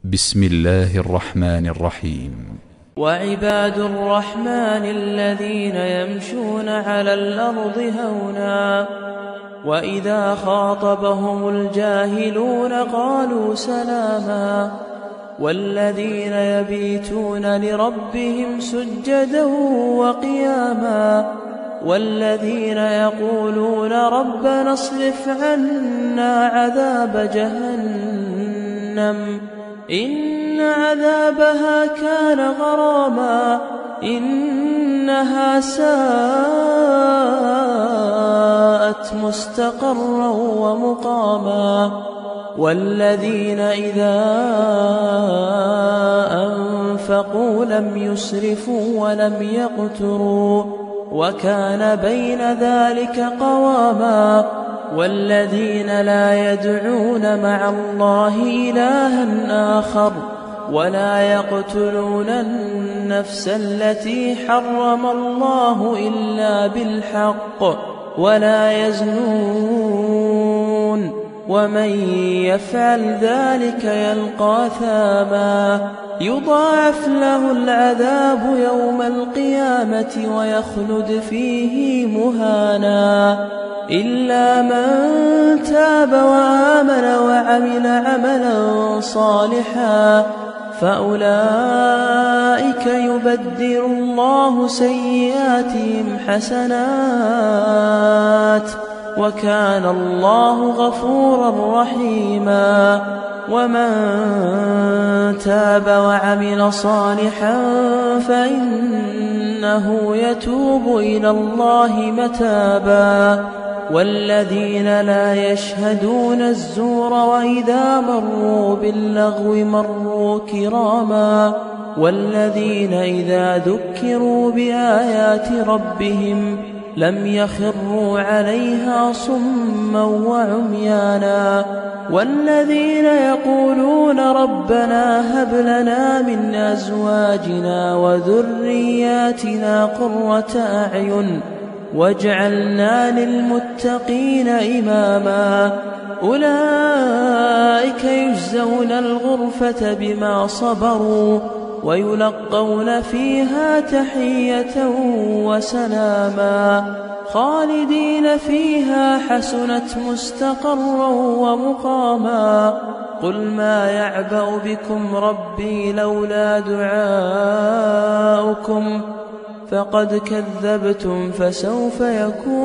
بسم الله الرحمن الرحيم. وعباد الرحمن الذين يمشون على الأرض هونا وإذا خاطبهم الجاهلون قالوا سلاما والذين يبيتون لربهم سجدا وقياما والذين يقولون ربنا اصرف عنا عذاب جهنم إن عذابها كان غراما إنها ساءت مستقرا ومقاما والذين إذا أنفقوا لم يسرفوا ولم يقتروا وكان بين ذلك قواما والذين لا يدعون مع الله إلها آخر ولا يقتلون النفس التي حرم الله إلا بالحق ولا يزنون ومن يفعل ذلك يلقى ثاما يضاعف له العذاب يوم القيامة ويخلد فيه مهانا إلا من تاب وآمن وعمل عملا صالحا فأولئك يبدل الله سيئاتهم حسنات وكان الله غفورا رحيما ومن تاب وعمل صالحا فإنه يتوب إلى الله متابا والذين لا يشهدون الزور وإذا مروا باللغو مروا كراما والذين إذا ذكروا بآيات ربهم لم يخروا عليها صما وعميانا والذين يقولون ربنا هب لنا من أزواجنا وذرياتنا قرة أعين واجعلنا للمتقين إماما أولئك يجزون الغرفة بما صبروا ويلقون فيها تحية وسلاما خالدين فيها حسنت مستقرا ومقاما قل ما يعبأ بكم ربي لولا دعاؤكم فقد كذبتم فسوف يكون